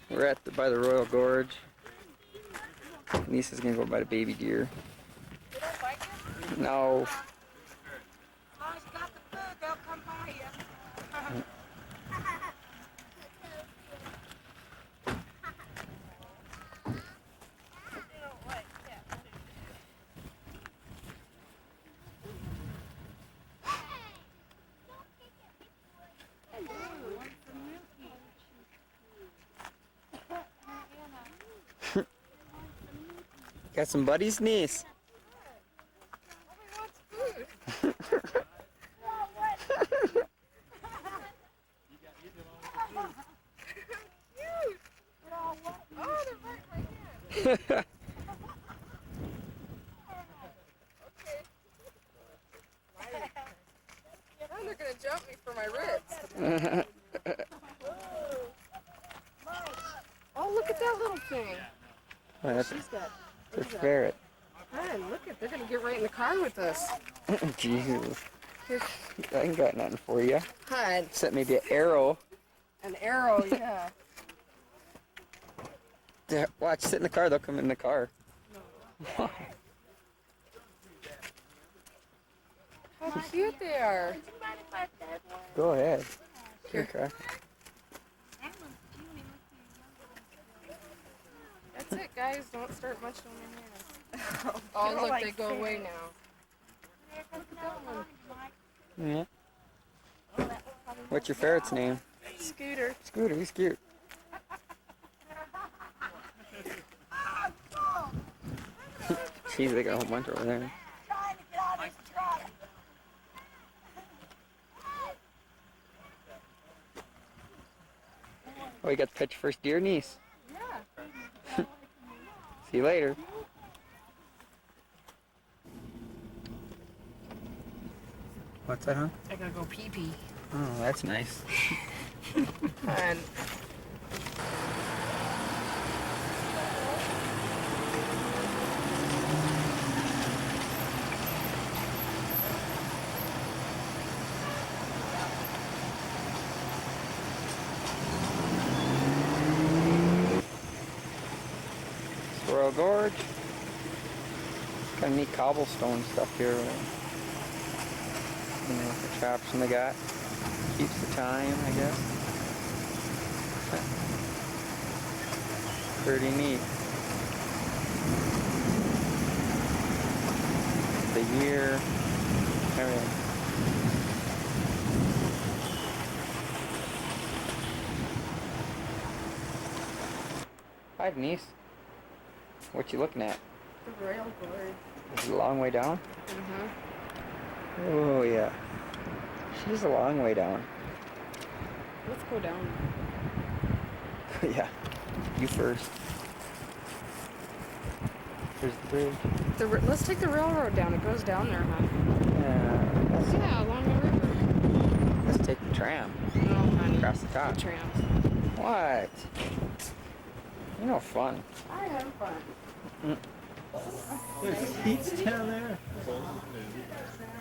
We're by the Royal Gorge. Lisa's gonna go by the baby deer. You don't like it? No. As long as you got the food, they'll come by you. Got some buddies, niece. Now they're gonna jump me for my ribs. Oh, look at that little thing. That's She's got. a ferret. Hey, look at, they're gonna get right in the car with us. Jesus. I ain't got nothing for you. Hi. Except maybe an arrow. An arrow, yeah. Watch, sit in the car, they'll come in the car. How cute they are. Go ahead. Here, car. That's it, guys. Don't start munching on your hands. Oh, look, they go away now. Look at that one. Yeah. What's your ferret's name? Scooter. Scooter, he's cute. Jeez, they got a whole bunch over there. Oh, you got to catch your first deer, niece? Yeah. See you later. What's that, huh? I gotta go pee-pee. Oh, that's nice. And Royal Gorge. Kind of neat cobblestone stuff here. You know, the chops they got. Keeps the time, I guess. Pretty neat. The year, everything. Hi, Denise. What you looking at? the Royal Gorge. Is it a long way down? Mm-hmm. Oh, yeah. She's a long way down. Let's go down. Yeah. You first. There's the bridge. Let's take the railroad down. It goes down there, huh? Yeah. Yeah, along the river. Let's take the tram. No, honey. Across the top. The trams. What? You're no fun. I have fun. There's seats down there.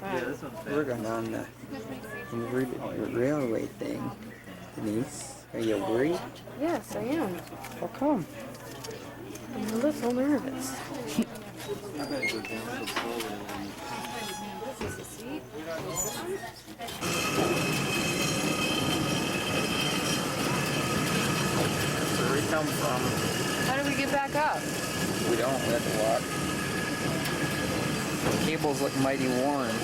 Yeah, this one's We're going on the railway thing. Denise, are you worried? Yes, I am. How come? I'm a little nervous. I better go down so slowly. This is a seat. Where we come from? How do we get back up? We don't. We have to walk. The cables look mighty worn.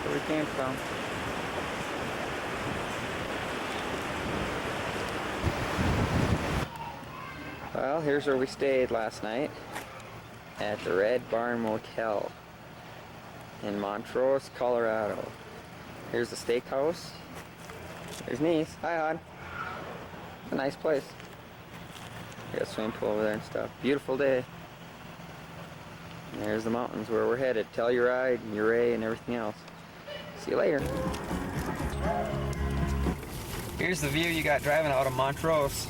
Where we came from. Well, here's where we stayed last night. At the Red Barn Motel in Montrose, Colorado. Here's the steakhouse. There's Niece. Hi, hon. It's a nice place. Got a swimming pool over there and stuff. Beautiful day. And there's the mountains where we're headed. Telluride and Ouray and everything else. See you later. Here's the view you got driving out of Montrose.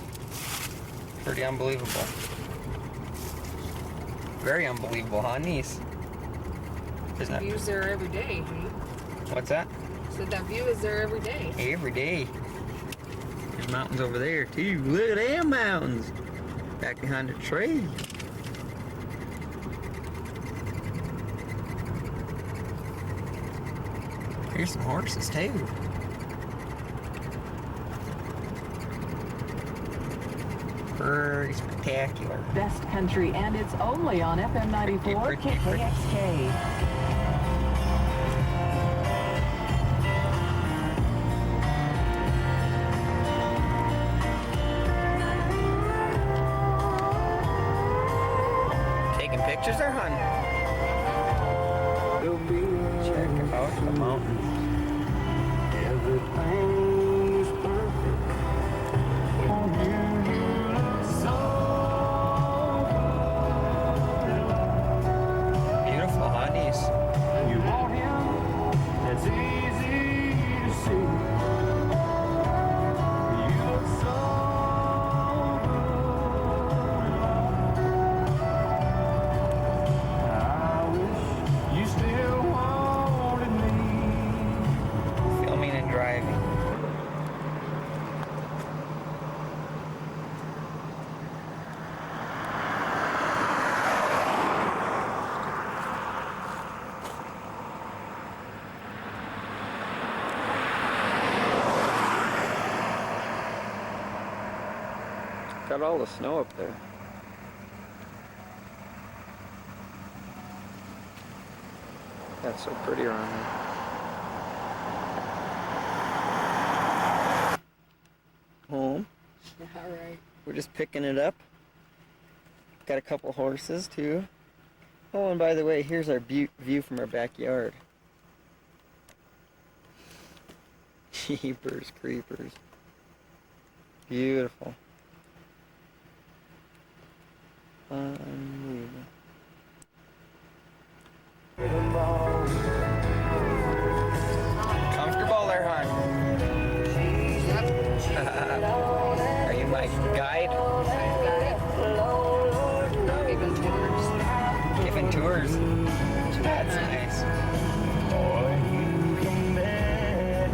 Pretty unbelievable. Very unbelievable, huh, niece? Isn't The it? view's there every day, huh? What's that? So that view is there every day. Every day. There's mountains over there too. Look at them mountains. Back behind the tree. Here's some horses too. Pretty spectacular. Best Country, and it's only on FM 94 KXK. Taking pictures there, hon? Check out the mountains. Everything's perfect when you Beautiful, huh, niece? you want him. That's easy to see. You look so good. I wish you still wanted me. Filming and driving. Got all the snow up there. That's so pretty around here. Home. Alright. We're just picking it up. Got a couple horses too. Oh, and by the way, here's our view from our backyard. Jeepers creepers. Beautiful. Unbelievable. Comfortable there, hon? Are you my guide? Even tours. Giving tours. That's nice. Boy, you come back.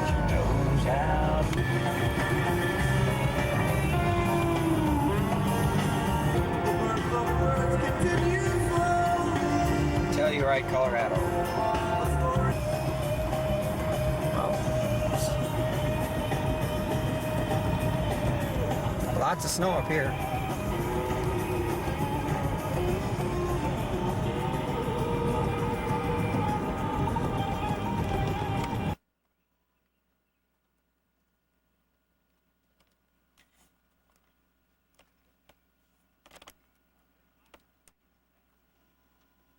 She knows how to. Telluride, Colorado. Lots of snow up here.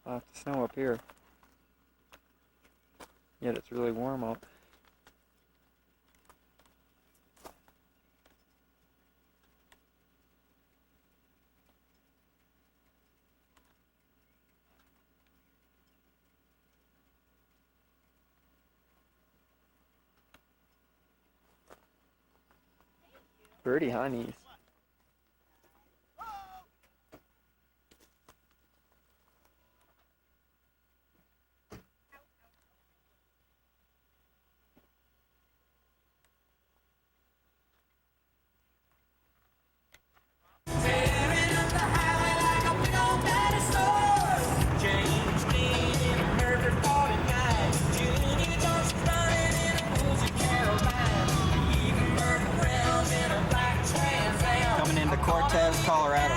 Lots of snow up here. Yet it's really warm out. Birdie honeys. Coming into Cortez, Colorado.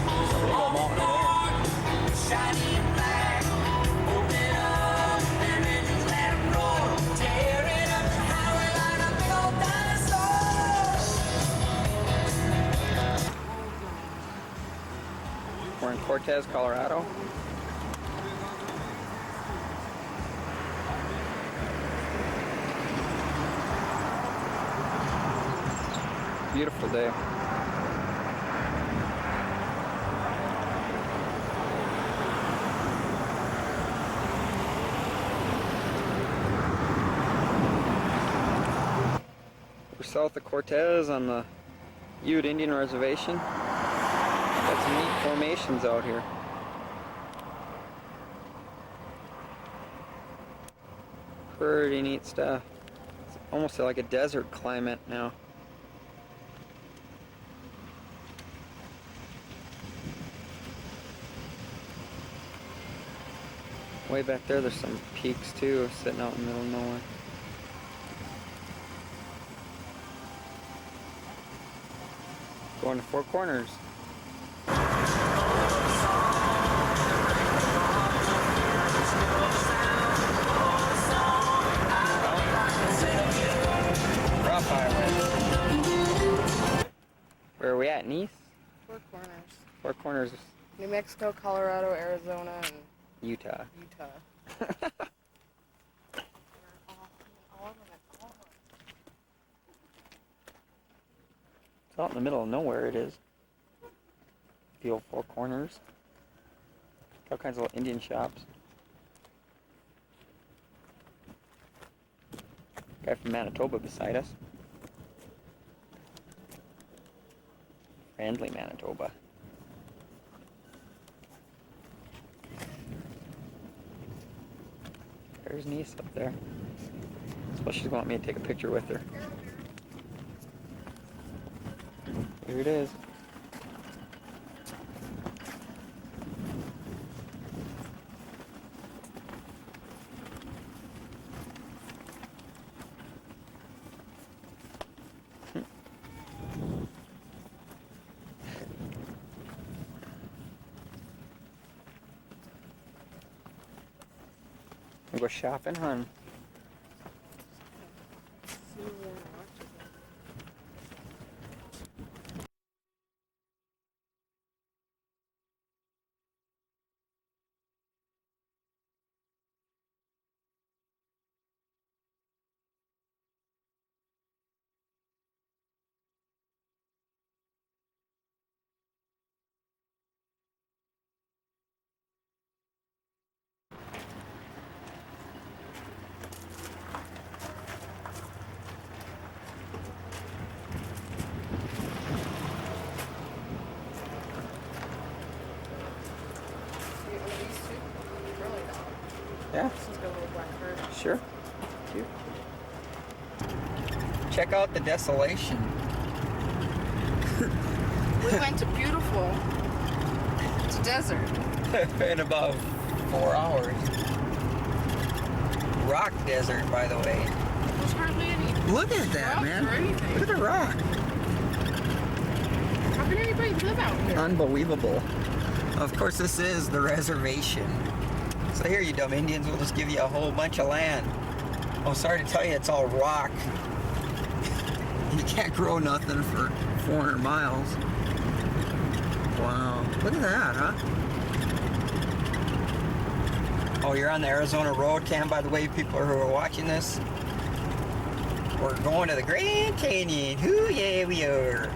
There's a little mountain there. We're in Cortez, Colorado. Beautiful day. We're south of Cortez on the Ute Indian Reservation. Got some neat formations out here. Pretty neat stuff. It's almost like a desert climate now. Way back there, there's some peaks too, sitting out in the middle of nowhere. Going to Four Corners. Rough Island. Where are we at? Neath? Four Corners. Four Corners, New Mexico, Colorado, Arizona, and Utah. Utah. It's out in the middle of nowhere, it is. The old Four Corners. All kinds of little Indian shops. Guy from Manitoba beside us. Friendly Manitoba. There's Niece up there. Suppose she's gonna want me to take a picture with her. Here it is. We'll go shopping, hon. Yeah, This is got a little black bird. sure. Cute. Check out the desolation. We went to beautiful to desert. In about 4 hours. Rock desert, by the way. There's hardly any Look at that, rocks man. or anything. Look at the rock. How can anybody live out here? Unbelievable. Of course, this is the reservation. So here, you dumb Indians, we'll just give you a whole bunch of land. Oh, sorry to tell you, it's all rock. You can't grow nothing for 400 miles. Wow. Look at that, huh? Oh, you're on the Arizona Road, Cam, by the way, people who are watching this. We're going to the Grand Canyon. Hoo, yeah, we are.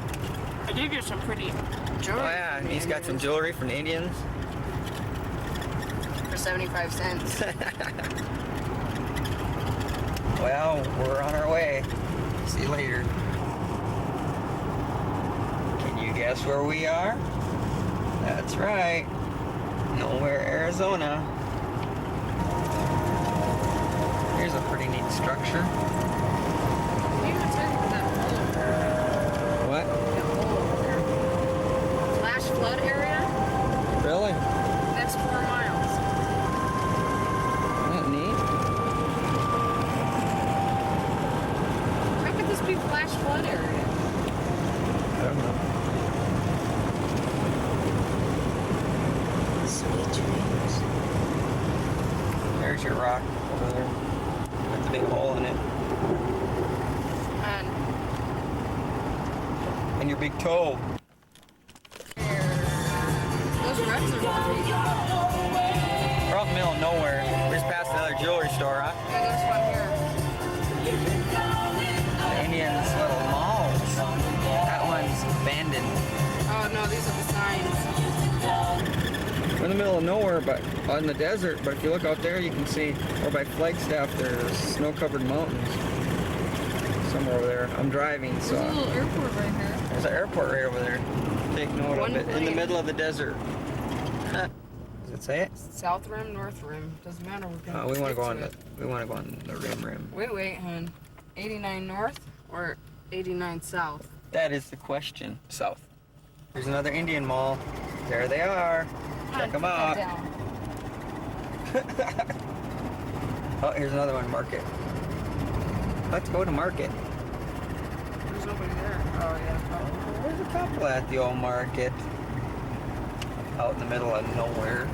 I did get some pretty jewelry. Oh, yeah, and he's got some jewelry from the Indians. For 75 cents. Well, we're on our way. See you later. Can you guess where we are? That's right. Nowhere, Arizona. Here's a pretty neat structure. What? Flash flood area? Really? That's 4 miles. Isn't that neat? How could this be flash flood area? I don't know. Sweet dreams. There's your rock over there. With the big hole in it. And your big toe. Those rugs are pretty. We're out in the middle of nowhere. We just passed another jewelry store, huh? Yeah, there's one here. The Indians' little malls. That one's abandoned. Oh no, these are the signs. We're in the middle of nowhere, but on the desert. But if you look out there, you can see, or by Flagstaff, there's snow-covered mountains. So camera over there. I'm driving, so There's a little airport right here. there's an airport right over there. Take note One of it. In the plane. middle of the desert. Does it say it? South rim, north rim. Doesn't matter. We're gonna We want to go on it. the rim. Wait, hon. 89 north or 89 south? That is the question. South. There's another Indian mall. There they are. Check them out. Oh, here's another one. Market. Let's go to market. There's nobody there. Oh yeah. There's a couple at the old market. Out in the middle of nowhere.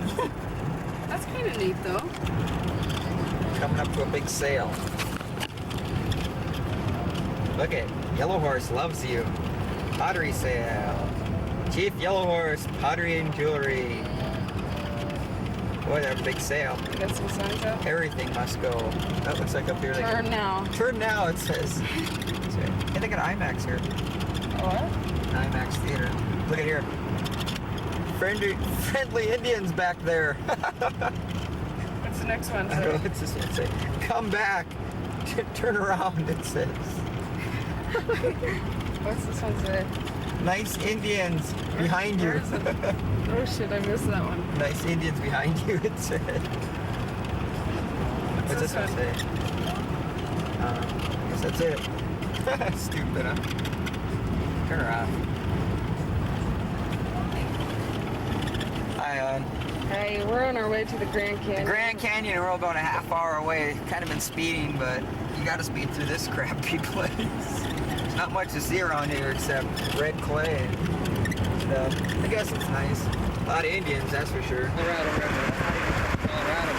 That's kind of neat though. Coming up to a big sale. Look at Yellow Horse loves you. Pottery sale. Chief Yellow Horse Pottery and Jewelry. Boy, they're a big sale. You got some signs up? Everything must go. That looks like up here. Turn now. Turn now, it says. Hey, they got IMAX here. What? IMAX theater. Look at here. Friendly Indians back there. What's the next one? I don't know what's this one say. Come back. Turn around, it says. What's this one say? Nice Indians behind you. Where is it? Oh shit, I missed that one. Nice Indians behind you, it said. What's this one say? I guess that's it. Stupid, huh? Turn around. Hi, Hey, we're on our way to the Grand Canyon. Grand Canyon, we're about a half hour away. Kind of been speeding, but you gotta speed through this crappy place. Not much to see around here except red clay and stuff. I guess it's nice. A lot of Indians, that's for sure. Colorado River. Colorado.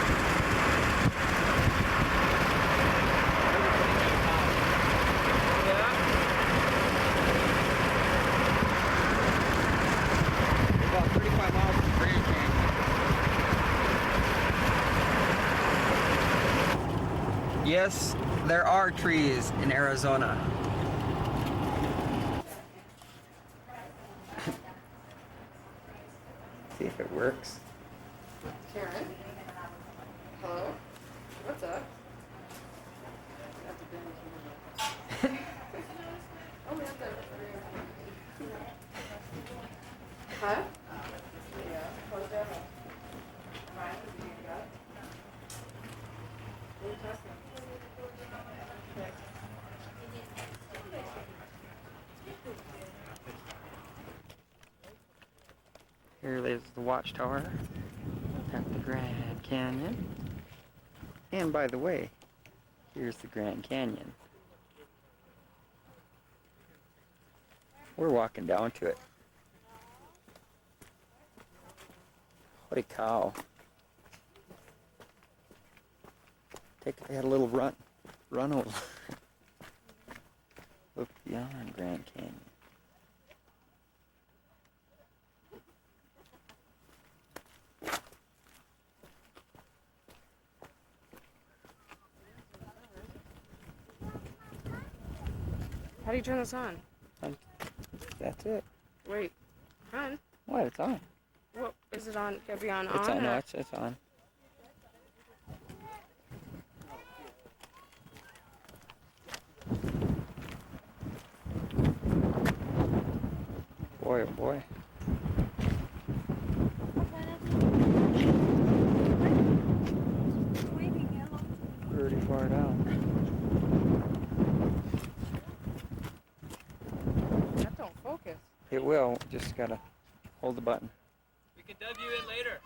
About 35 miles from Grand Canyon. Yes, there are trees in Arizona. See if it works. Karen? Hello? What's up? Oh, we have that. Huh? Here is the watchtower at the Grand Canyon. And by the way, here's the Grand Canyon. We're walking down to it. Holy cow. They had a little run over. Look beyond Grand Canyon. How do you turn this on? That's it. Wait. On? What? It's on. What is it on? Could be on. It's on. No, it's on. Boy, oh boy. Pretty far down. That don't focus. It will. Just gotta hold the button. We can dub you in later.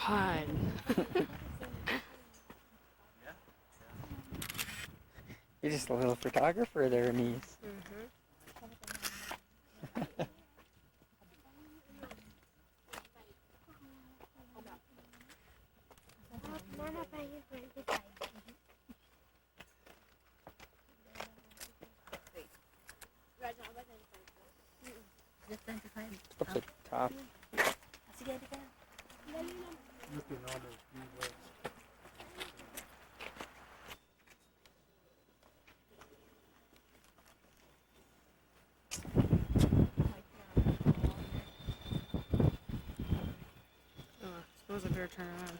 God. You're just a little photographer there, niece. Up the top. Oh, suppose I better turn around.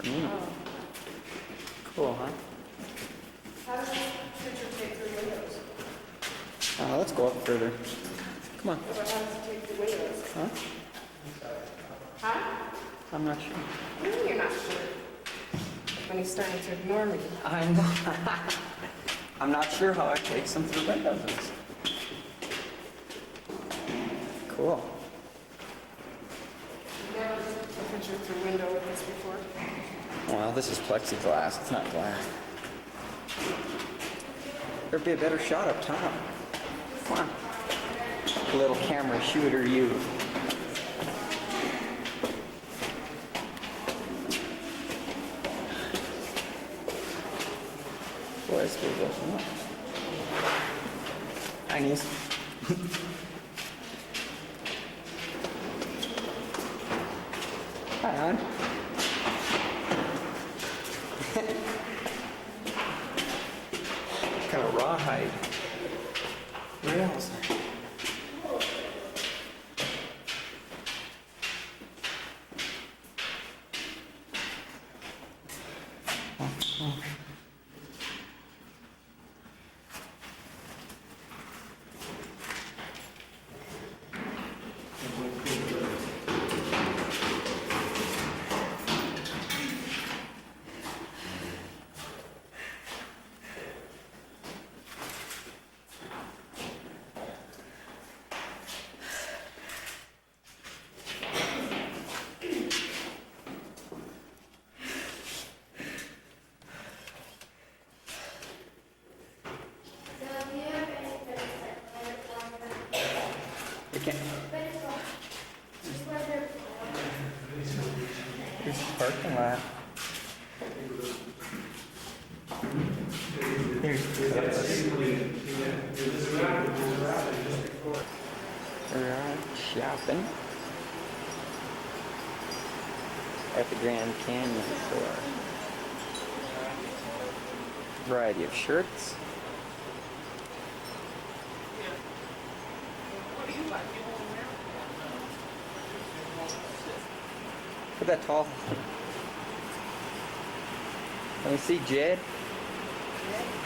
Neat. Cool, huh? How does this picture take through windows? Let's go up further. Come on. How does it take through windows? Huh? Huh? I'm not sure. What do you mean you're not sure? When he's starting to ignore me. I'm not sure how it takes them through windows. Cool. You've never took a picture through a window with this before? Well, this is plexiglass. It's not glass. There'd be a better shot up top. Come on. Little camera shooter, you. Boy, this goes up. Hi, niece. Hi, hon. Kind of rawhide. Rails. You can't. Here's the parking lot. We're shopping at the Grand Canyon store. Variety of shirts. Look at that tall. Let me see Jed.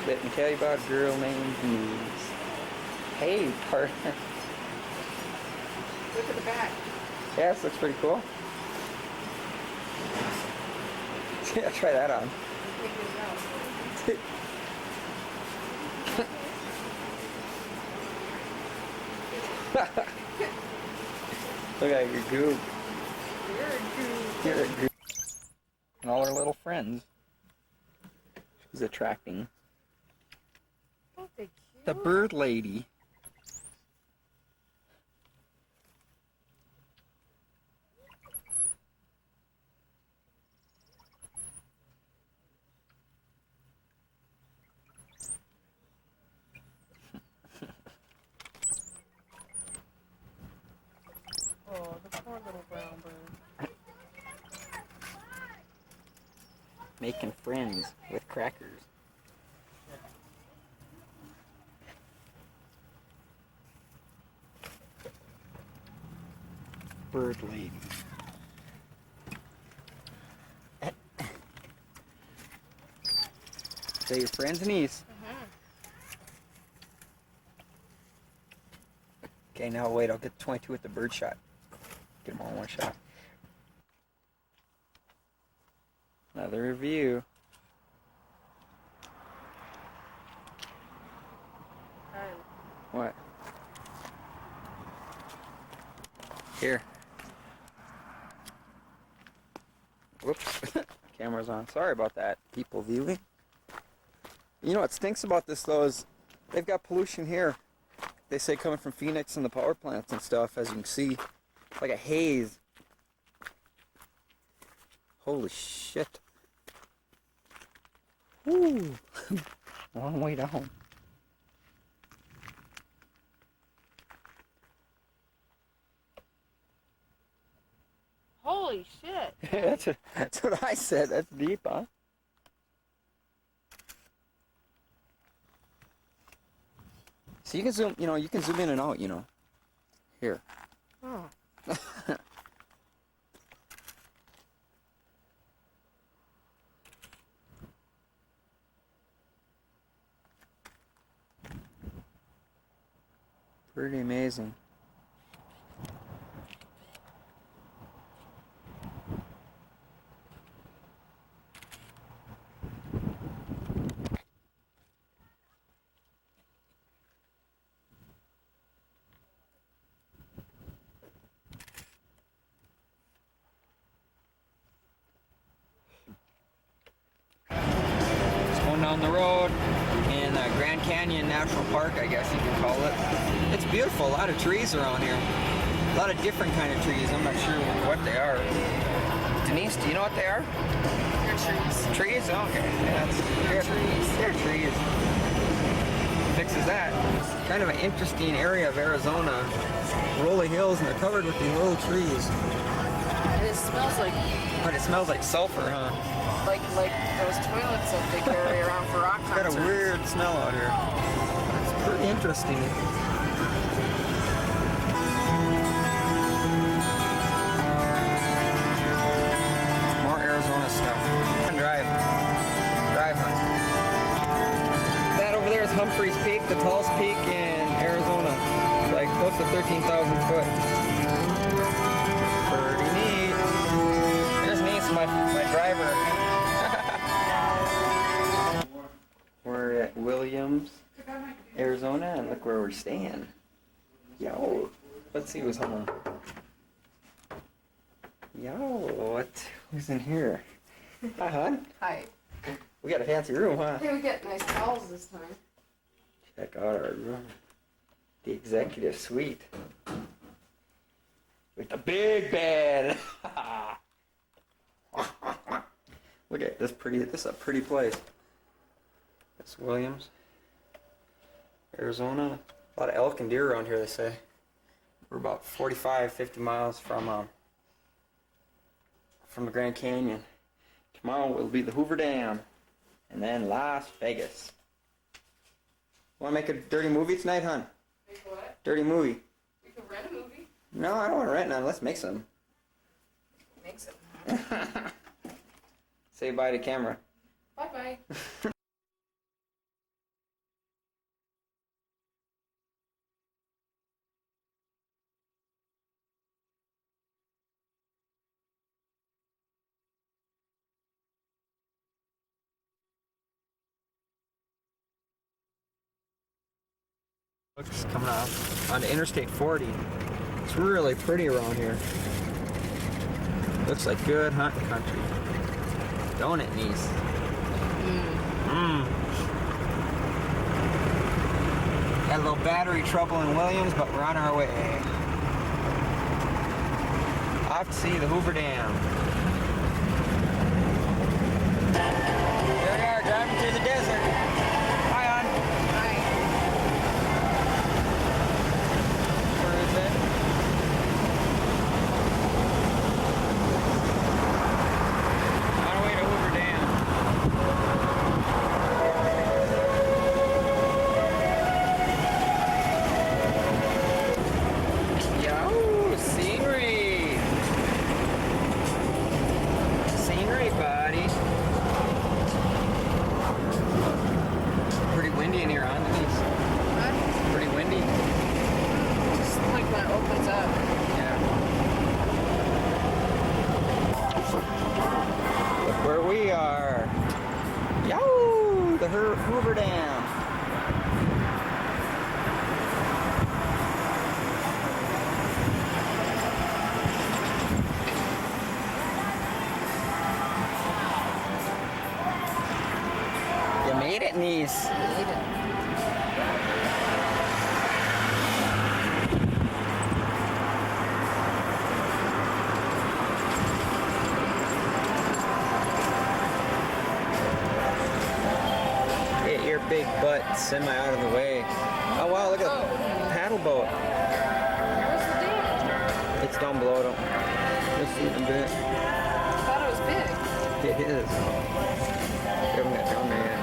Let me tell you about a girl named Denise. Hey, partner. Look at the back. Yeah, this looks pretty cool. Yeah, try that on. Look at your goop. You're a goop. And all her little friends. She's attracting. Aren't they cute? The bird lady. Oh, the poor little brown bird. Making friends with crackers. Bird lady. Say your friend's niece. Okay, now wait, I'll get 22 with the bird shot. Get them all in one shot. Another review. What? Here. Whoops. Camera's on. Sorry about that, people viewing. You know what stinks about this though is they've got pollution here. They say coming from Phoenix and the power plants and stuff, as you can see. Like a haze. Holy shit. Woo. Long way down. Holy shit. that's what I said. That's deep, huh? So you can zoom, you can zoom in and out, Here. Oh. Pretty amazing. Down the road in Grand Canyon National Park, I guess you can call it. It's beautiful. A lot of trees around here. A lot of different kind of trees. I'm not sure what they are. Denise, do you know what they are? They're trees. Trees? Oh, okay. Yeah, they're trees. They're trees. Fixes that. It's kind of an interesting area of Arizona. Rolling hills, and they're covered with these little trees. And it smells like... But it smells like sulfur, huh? Like those toilets that they carry around for rock It's got concerts. a weird smell out here. It's pretty interesting. More Arizona stuff. Drive. Drive, huh? That over there is Humphreys Peak, the tallest peak in Arizona. It's like close to 13,000 foot. Pretty neat. There's Nice, my driver. We're at Williams, Arizona, and look where we're staying. Yo, let's see who's home. Yo, who's in here? Hi, hon. Hi. We got a fancy room, huh? Hey, we get nice towels this time. Check out our room. The executive suite. With the big bed. Look at this this is a pretty place. That's Williams, Arizona. A lot of elk and deer around here, they say. We're about 45, 50 miles from the Grand Canyon. Tomorrow will be the Hoover Dam, and then Las Vegas. Want to make a dirty movie tonight, hon? Make what? Dirty movie. We could rent a movie. No, I don't want to rent none. Let's make some. Make some. Say bye to camera. Bye-bye. Looks coming off on Interstate 40. It's really pretty around here. Looks like good hunting country. Don't it, niece? Had a little battery trouble in Williams, but we're on our way. Off to see the Hoover Dam. There we are, driving through the desert. Hi, hon. Hi. Where is it? On our way to Hoover Dam. Yo, scenery. Scenery, buddy. the Hoover Dam. You made it, niece. Get your big butt semi out of the way. Oh wow, look at the paddle boat. Where's the dam? It's down below. Don't. Let's see it in a bit. I thought it was big. It is. We haven't got down there yet.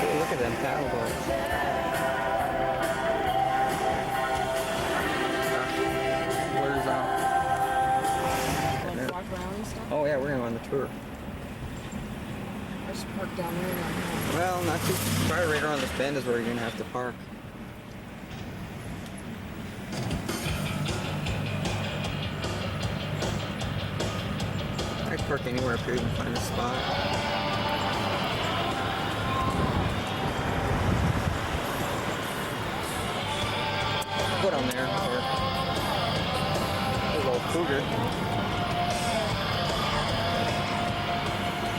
Oh, look at them paddle boats. Where's Like walk around and stuff. Oh yeah, we're gonna go on the tour. Just park down there and Well, not too far. Right around this bend is where you're gonna have to park. I'd park anywhere up here you can find a spot. Go down there. Or there's a little cougar.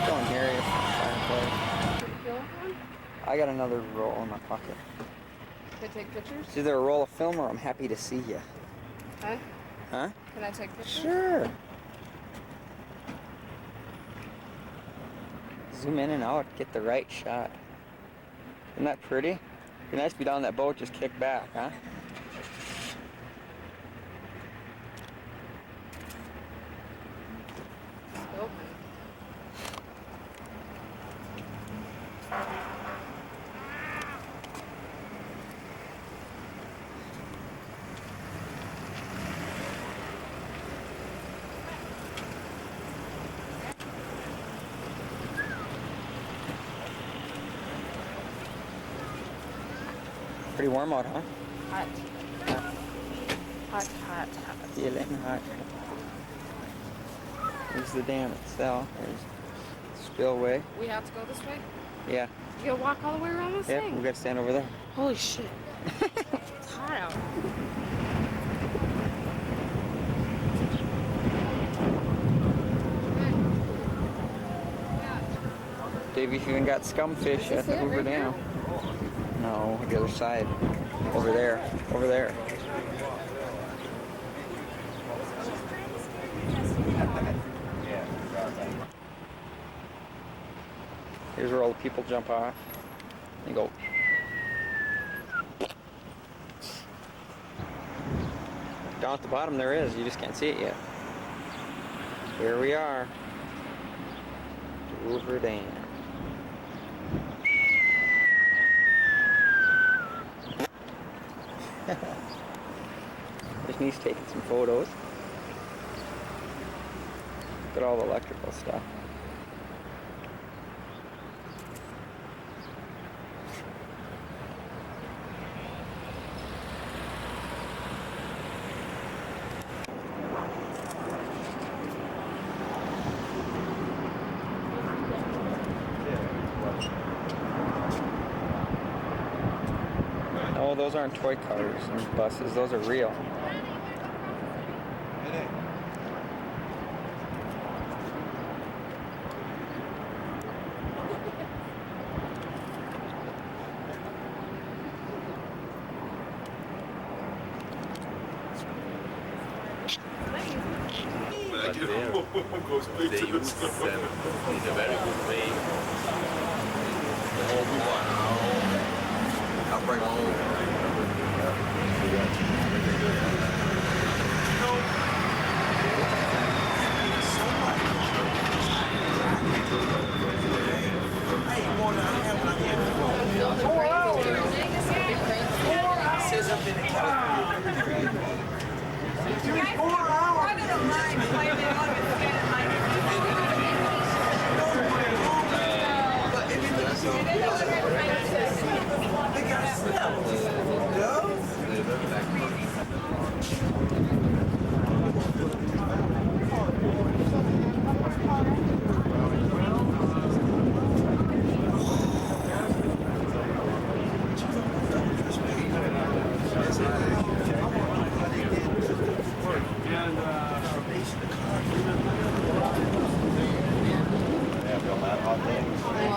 Go in here. Fireplace. I got another roll in my pocket. Can I take pictures? It's either a roll of film or I'm happy to see you. Huh? Huh? Can I take pictures? Sure. Zoom in and out, get the right shot. Isn't that pretty? It'd be nice to be down that boat, just kick back, huh? Open. Pretty warm out, huh? Hot. Hot, hot, hot. Feeling hot. There's the dam itself. There's the spillway. We have to go this way? Yeah. You gotta walk all the way around this Yep, thing? we gotta stand over there. Holy shit. It's hot out. Davey's even got scumfish at the it Hoover right Dam. No, the other side. Over there. Over there. Here's where all the people jump off. You go. Down at the bottom there is, you just can't see it yet. Here we are. Hoover Dam. There's niece taking some photos. Look at all the electrical stuff. Oh, those aren't toy cars and buses, those are real. They use them in a very good way. Upright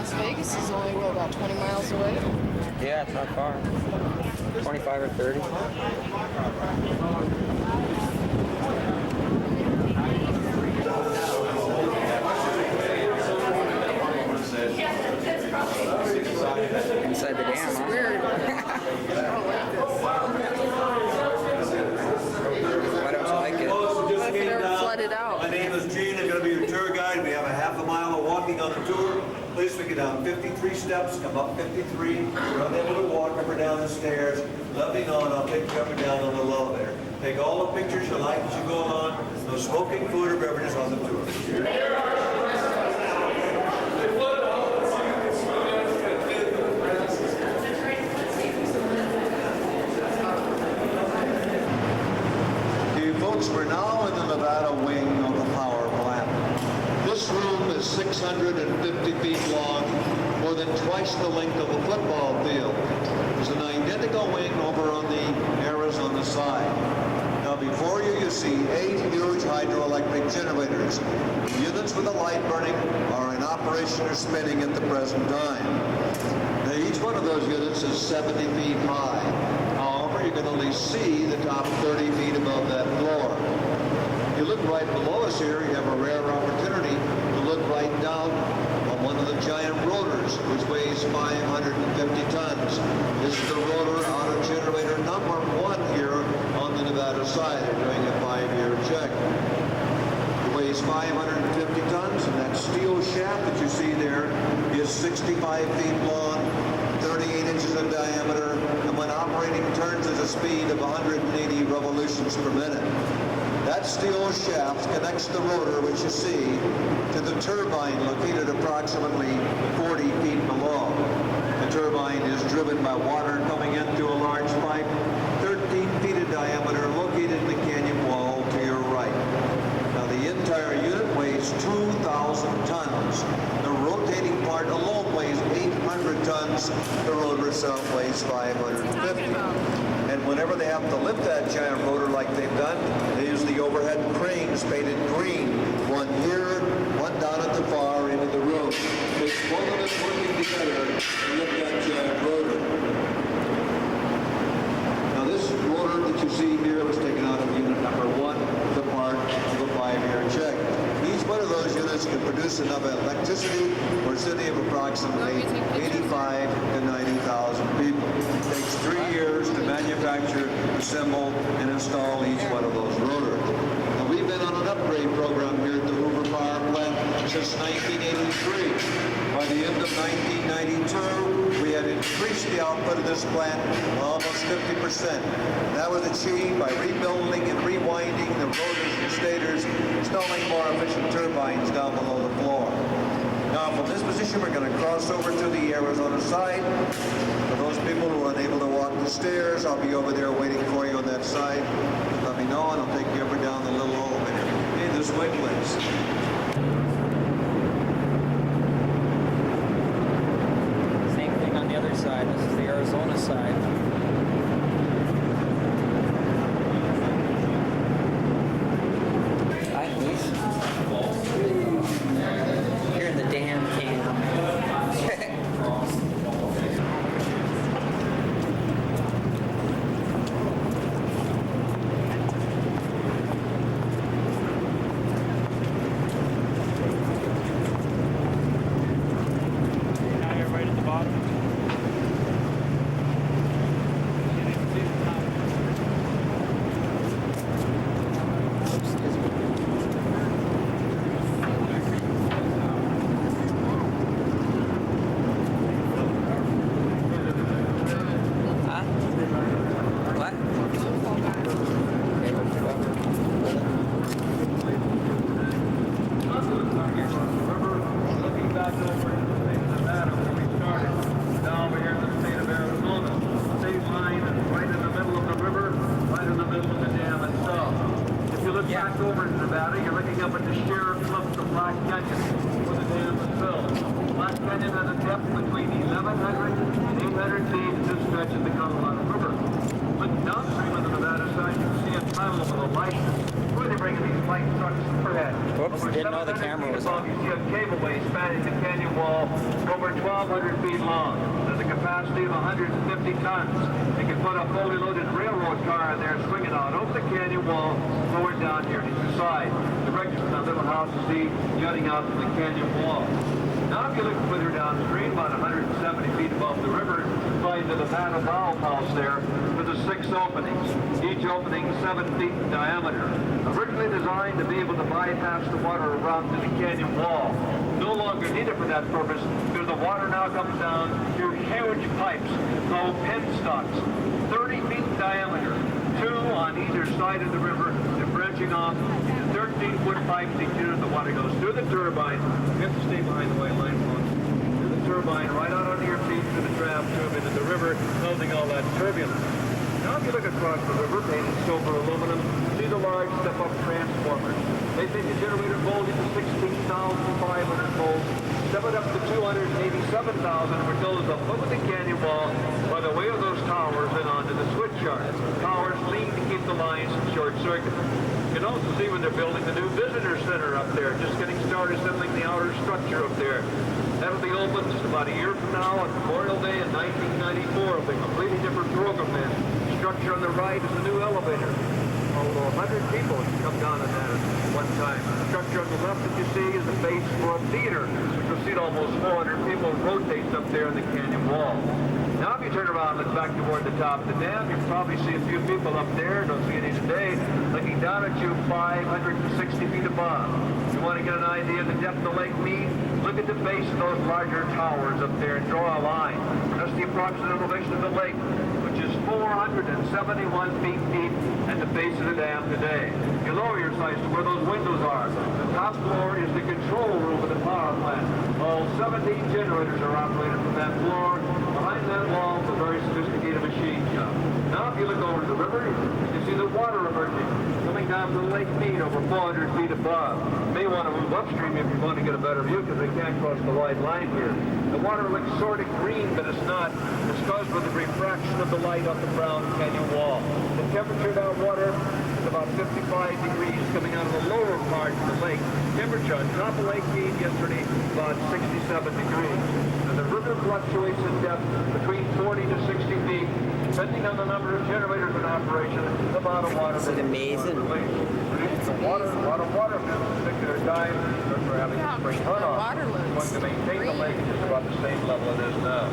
Las Vegas is only, what, about 20 miles away? Yeah, it's not far. 25 or 30. Inside the dam, huh? Weird. Why don't you like it? What if it ever flooded out? My name is Gene. I'm going to be your tour guide. We have a half a mile of walking on the tour. Please we get down 53 steps, come up 53, you're unable to walk up or down the stairs. Let me know and I'll take you up and down on the elevator. Take all the pictures you like as you go along. No smoking, food, or beverages on the tour. Folks, we're now in the Nevada wing of the power plant. This room is 650 feet long, more than twice the length of a football field. There's an identical wing over on the Arizona side. Now before you, you see 8 huge hydroelectric generators. The units with the light burning are in operation or spinning at the present time. Now each one of those units is 70 feet high. However, you can only see the top 30 feet above that floor. If you look right below us here, you have a rare opportunity to look right down on one of the giant rotors, which weighs 550 tons. This is the rotor auto generator number 1 here on the Nevada side. They're doing a 5-year check. It weighs 550 tons, and that steel shaft that you see there is 65 feet long, 38 inches in diameter, and when operating turns at a speed of 180 revolutions per minute. That steel shaft connects the rotor, which you see, to the turbine located approximately 40 feet below. The turbine is driven by water coming in through a large pipe, 13 feet in diameter, located in the canyon wall to your right. Now the entire unit weighs 2,000 tons. The rotating part alone weighs 800 tons. The rotor itself weighs 550. And whenever they have to lift that giant rotor like they've done, they use the overhead cranes painted green. One here, one down at the far end of the room. It's both of us working together to lift that giant rotor. Now this rotor that you see here was taken out of unit number 1, the part of a 5-year check. Each one of those units can produce enough electricity for a city of approximately 85 to 90,000 people. It takes 3 years to manufacture, assemble, and install each one of those rotors. Now we've been on an upgrade program here at the Hoover Power Plant since 1983. By the end of 1992, we had increased the output of this plant almost 50%. That was achieved by rebuilding and rewinding the rotors and stators, installing more efficient turbines down below the floor. Now, from this position, we're going to cross over to the Arizona side. For those people who are unable to walk the stairs, I'll be over there waiting for you on that side. Let me know, and I'll take you up and down the little elevator. Hey, this way, please. Same thing on the other side. This is the Arizona side. Hi, Luis. You're in the damn camp. Now you're right at the bottom. Huh? What? Looking back over into the state of Nevada where we started, now over here in the state of Arizona. State line is right in the middle of the river, right in the middle of the dam itself. If you look back over in Nevada, you're looking up at the sheer cliffs of Black Canyon, where the dam is built. Black Canyon has a depth between 1,100 and 800 feet. This stretches the Colorado River. But downstream of the Nevada side, you can see a tunnel with a light. Where are they bringing these light trucks overhead? Whoops. Over Didn't know the 700 camera feet was above, on. you see a cableway spanning the canyon wall over 1,200 feet long. There's a capacity of 150 tons. You can put a fully loaded railroad car in there swinging out over the canyon wall, lower down here to the side. Direction from that little house you see jutting out from the canyon wall. Now if you look further downstream, about 170 feet above the river, you find the Nevada valve house there with the 6 openings, each opening 7 feet in diameter. Originally designed to be able to bypass the water around to the canyon wall. No longer needed for that purpose because the water now comes down through huge pipes called penstocks, 30 feet in diameter, 2 on either side of the river, and branching off 13-foot pipes each unit. The water goes through the turbine. You have to stay behind the white line, folks. Through the turbine, right out onto your feet, through the draft tube into the river, causing all that turbulence. Now if you look across the river, painted silver aluminum, see the large step-up transformers. They take the generator voltage to 16,500 volts, step it up to 287,000, which goes up over the canyon wall by the way of those towers and onto the switch yard. Towers lean to keep the lines from short circuit. You can also see when they're building the new visitor center up there, just getting started assembling the outer structure up there. That'll be open just about a year from now on Memorial Day in 1994. It'll be a completely different program then. The structure on the right is a new elevator. Although 100 people can come down on that at one time. The structure on the left that you see is the base for a theater, which will seat almost 400 people and rotates up there in the canyon wall. Now if you turn around and look back toward the top of the dam, you can probably see a few people up there, don't see any today, looking down at you 560 feet above. If you want to get an idea of the depth of Lake Mead, look at the base of those larger towers up there and draw a line. That's the approximate elevation of the lake, which is 471 feet deep at the base of the dam today. You lower your sights to where those windows are. The top floor is the control room of the power plant. All 17 generators are operated from that floor. Behind that wall is a very sophisticated machine shop. Now if you look over the river, you can see the water emerging, coming down from Lake Mead over 400 feet above. You may want to move upstream if you want to get a better view because they can't cross the white line here. The water looks sort of green, but it's not. It's caused by the refraction of the light off the brown canyon wall. The temperature of that water is about 55 degrees coming out of the lower part of the lake. Temperature on top of Lake Mead yesterday about 67 degrees. And the river fluctuates in depth between 40 to 60 feet, depending on the number of generators in operation, the amount of water. Isn't it amazing? Producing a lot of water at this particular time, because we're having a spring runoff. Going to maintain the lake at just about the same level it is now.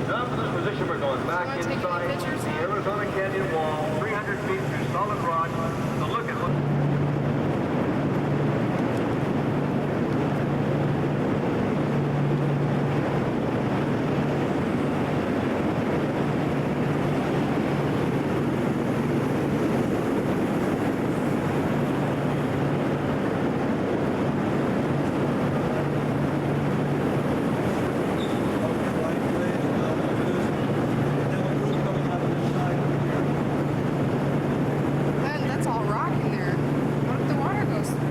Now from this position, we're going back inside the Arizona Canyon wall, 300 feet through solid rock, to look at what... Man, that's all rock in there. What if the water goes through?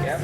Yep.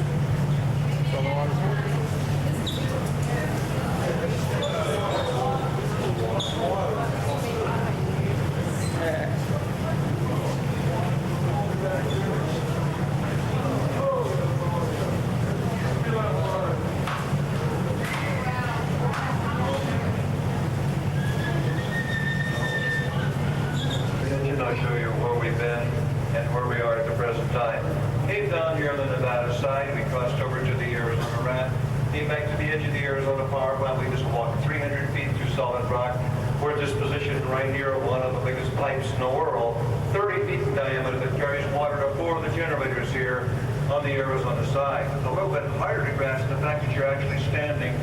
And I'll show you where we've been and where we are at the present time. Came down here on the Nevada side, we crossed over to the Arizona Rat, came back to the edge of the Arizona power plant. We just walked 300 feet through solid rock. We're at this position right here, one of the biggest pipes in the world, 30 feet in diameter, that carries water to 4 of the generators here on the Arizona side. It's a little bit harder to grasp the fact that you're actually standing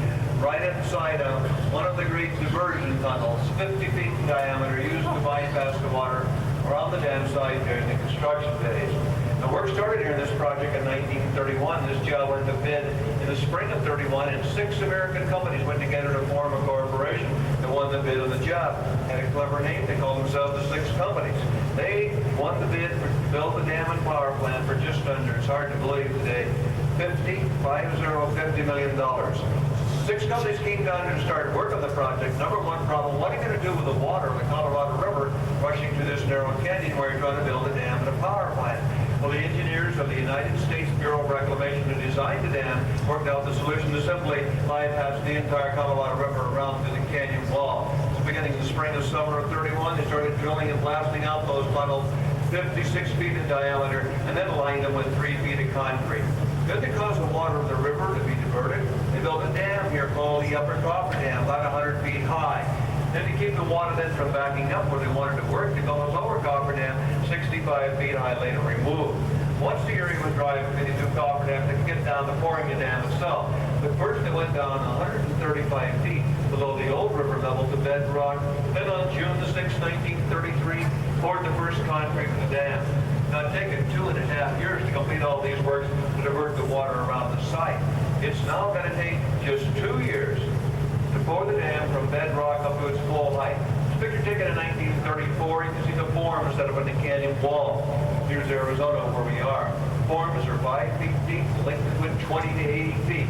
right inside of one of the great diversion tunnels, 50 feet in diameter, used to bypass the water were on the dam site during the construction phase. The work started here in this project in 1931. This job went to bid in the spring of 31, and 6 American companies went together to form a corporation that won the bid on the job. Had a clever name. They called themselves the 6 companies. They won the bid to build the dam and power plant for just under, it's hard to believe today, $50 million. 6 companies came down and started work on the project. Number one problem, what are you going to do with the water of the Colorado River rushing through this narrow canyon where you're trying to build a dam and a power plant? Well, the engineers of the United States Bureau of Reclamation who designed the dam worked out the solution to simply bypass the entire Colorado River around to the canyon wall. So beginning in the spring and summer of 31, they started drilling and blasting out those tunnels 56 feet in diameter and then lined them with 3 feet of concrete. Then to cause the water of the river to be diverted, they built a dam here called the Upper Copper Dam, about 100 feet high. Then to keep the water then from backing up where they wanted to work, they built a Lower Copper Dam, 65 feet high, later removed. Once the area was dry between the 2 copper dams, they could get down to pouring the dam itself. But first they went down 135 feet below the old river level to bedrock. Then on June the 6th, 1933, poured the first concrete for the dam. Now, it's taken 2.5 years to complete all these works to divert the water around the site. It's now going to take just 2 years to pour the dam from bedrock up to its full height. This picture taken in 1934, you can see the forms set up on the canyon wall. Here's Arizona where we are. Forms are 5 feet deep, length with 20 to 80 feet.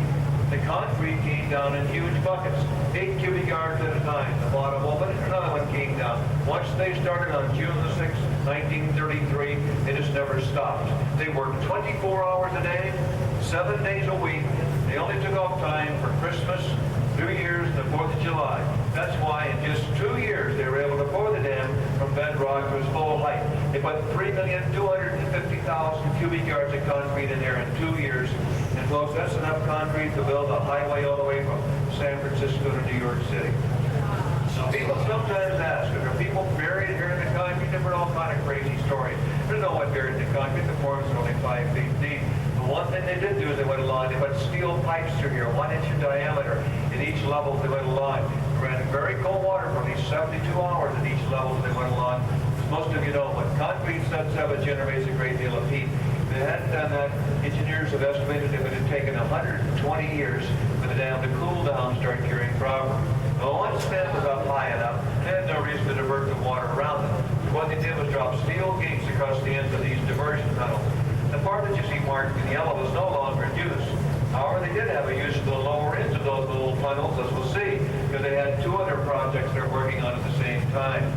The concrete came down in huge buckets, 8 cubic yards at a time. The bottom opened, another one came down. Once they started on June the 6th, 1933, they just never stopped. They worked 24 hours a day, 7 days a week. They only took off time for Christmas, New Year's, and the 4th of July. That's why in just 2 years they were able to pour the dam from bedrock to its full height. They put 3,250,000 cubic yards of concrete in there in 2 years. And folks, that's enough concrete to build a highway all the way from San Francisco to New York City. So people sometimes ask, are people buried here in the concrete? There were all kind of crazy stories. There's no one buried in the concrete. The forms are only 5 feet deep. The one thing they did do is they went along, they put steel pipes through here, 1 inch in diameter. In each level they went along. They ran very cold water for at least 72 hours at each level they went along. As most of you know, when concrete sets up, it generates a great deal of heat. If they hadn't done that, engineers have estimated it would have taken 120 years for the dam to cool down and start curing properly. Well, once the dam was up high enough, they had no reason to divert the water around them. What they did was drop steel gates across the ends of these diversion tunnels. The part that you see marked in yellow is no longer in use. However, they did have a use for the lower ends of those little tunnels, as we'll see, because they had 2 other projects they're working on at the same time.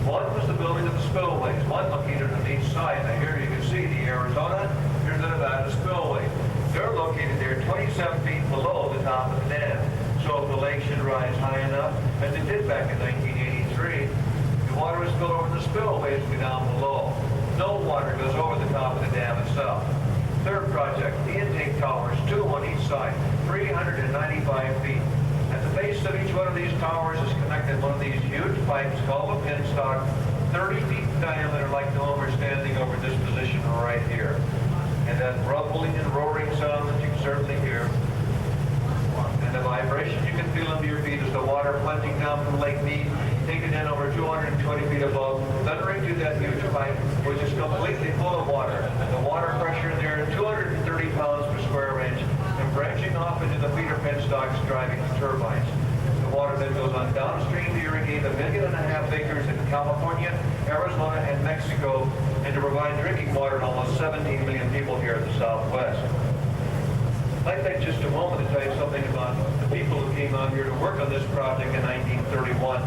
One was the building of the spillways, one located on each side. Now here you can see the Arizona, here's the Nevada spillway. They're located there 27 feet below the top of the dam. So if the lake should rise high enough, as it did back in 1983, the water would spill over the spillways and go down below. No water goes over the top of the dam itself. Third project, the intake towers, 2 on each side, 395 feet. At the base of each one of these towers is connected one of these huge pipes called a penstock, 30 feet in diameter, like the one we're standing over this position right here. And that rumbling and roaring sound that you can certainly hear. And the vibration you can feel under your feet as the water plunging down from Lake Mead, taken in over 220 feet above, thundering through that huge pipe, which is completely full of water. The water pressure in there is 230 pounds per square inch, and branching off into the feeder penstocks driving the turbines. The water then goes on downstream to irrigate 1.5 million acres in California, Arizona, and Mexico, and to provide drinking water to almost 17 million people here in the Southwest. I'd like just a moment to tell you something about the people who came out here to work on this project in 1931.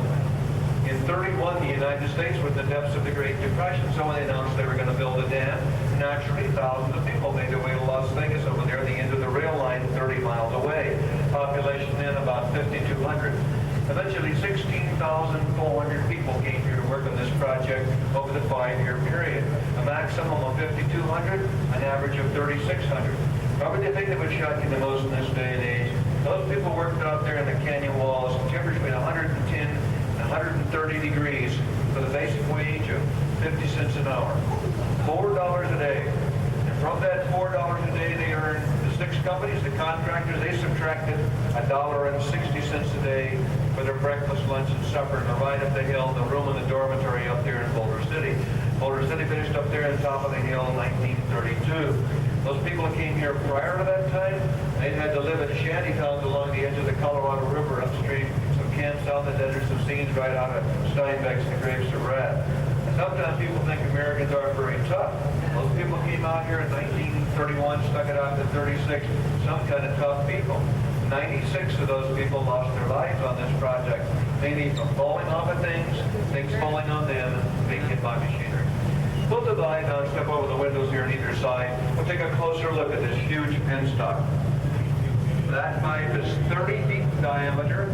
In 31, the United States was in the depths of the Great Depression, so when they announced they were going to build a dam, naturally thousands of people made their way to Las Vegas over there at the end of the rail line 30 miles away. Population then about 5,200. Eventually 16,400 people came here to work on this project over the 5-year period. A maximum of 5,200, an average of 3,600. Probably the thing that would shock you the most in this day and age, those people worked out there in the canyon walls, temperatures between 110 and 130 degrees for the basic wage of 50 cents an hour, $4 a day. And from that $4 a day they earned, the 6 companies, the contractors, they subtracted $1.60 a day for their breakfast, lunch, and supper, and right up the hill, the room in the dormitory up there in Boulder City. Boulder City finished up there on top of the hill in 1932. Those people that came here prior to that time, they had to live in shanty towns along the edge of the Colorado River upstream, some camps out in the desert, some scenes right out of Steinbeck's The Grapes of Wrath. And sometimes people think Americans aren't very tough. Those people came out here in 1931, stuck it out to 36, some kind of tough people. 96 of those people lost their lives on this project, mainly from falling off of things falling on them, and being hit by machinery. We'll divide now and step over the windows here on either side. We'll take a closer look at this huge penstock. That pipe is 30 feet in diameter.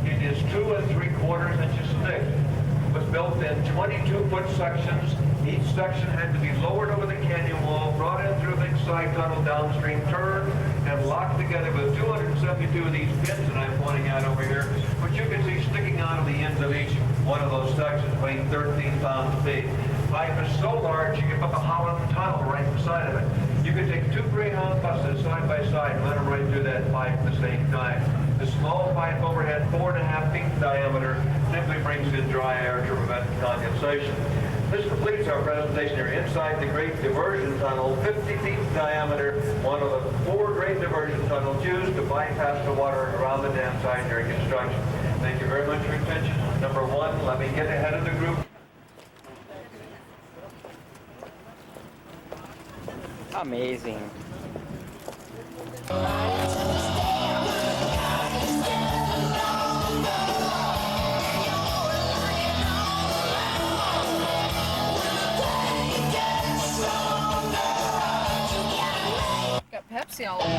It is 2 3/4 inches thick. It was built in 22-foot sections. Each section had to be lowered over the canyon wall, brought in through a big side tunnel downstream, turned, and locked together with 272 of these pins that I'm pointing out over here, which you can see sticking out of the ends of each one of those sections, weighing 13 pounds big. Pipe is so large you can put the Holland Tunnel right beside of it. You can take 2 Greyhound buses side by side and run them right through that pipe at the same time. The small pipe overhead, 4.5 feet in diameter, simply brings in dry air to prevent condensation. This completes our presentation here inside the Great Diversion Tunnel, 50 feet in diameter, one of the 4 great diversion tunnels used to bypass the water around the dam site during construction. Thank you very much for your attention. Number 1, let me get ahead of the group. Amazing. Got Pepsi all over.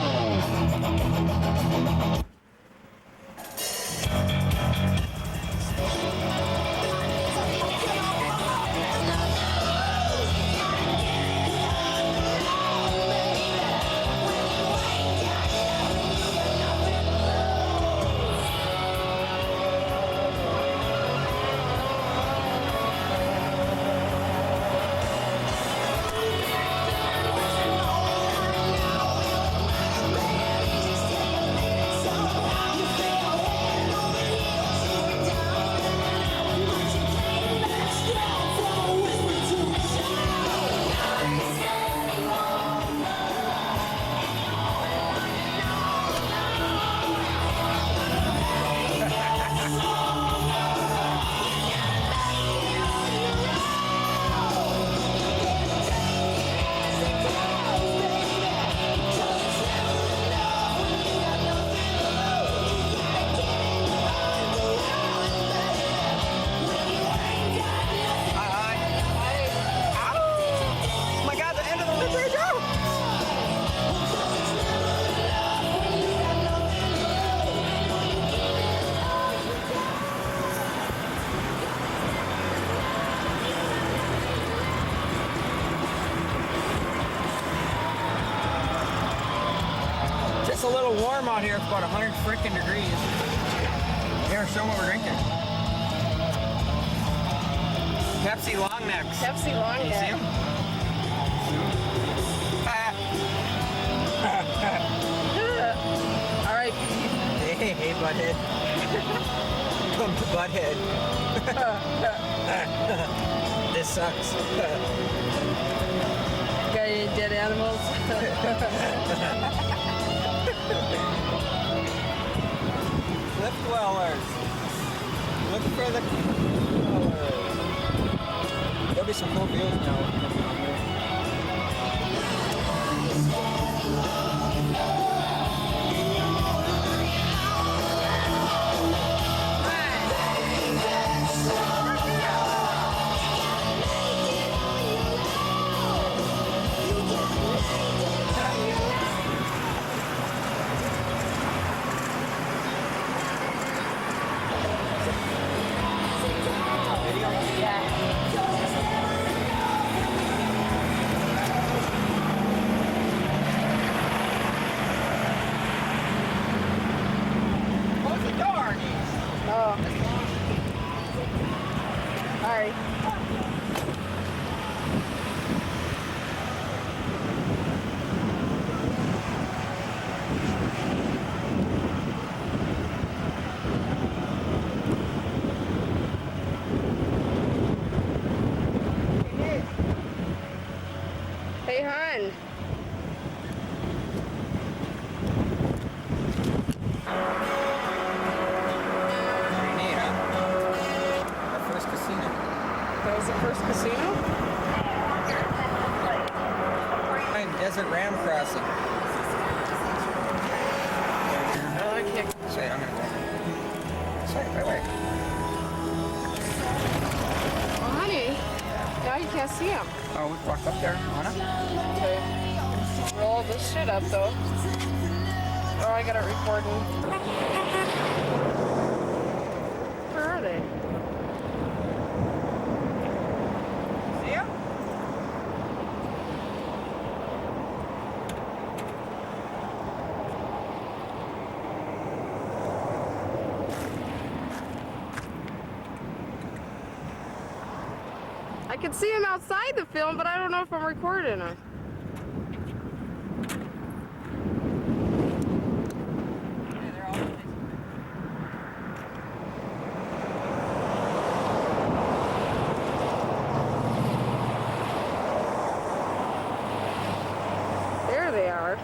It's a little warm out here. It's about 100 frickin' degrees. Here, show them what we're drinking. Pepsi long necks. Pepsi long You see neck. 'em? R.I.P. Hey, butthead. Come to butthead. This sucks. Got any dead animals? Flip dwellers. Look for the dwellers. There'll be some cool views now. hun. Pretty neat, huh? Our first casino. That was the first casino? Desert Ram Crossing. Oh, I can't. Sorry, I'm gonna go. Sorry, wait. Oh, honey. Now you can't see him. Oh, we walked up there, Anna? Okay. Roll this shit up, though. Oh, I got it recording. Where are they? See him? I can see him outside the film, but I don't know if I'm recording him. There they are.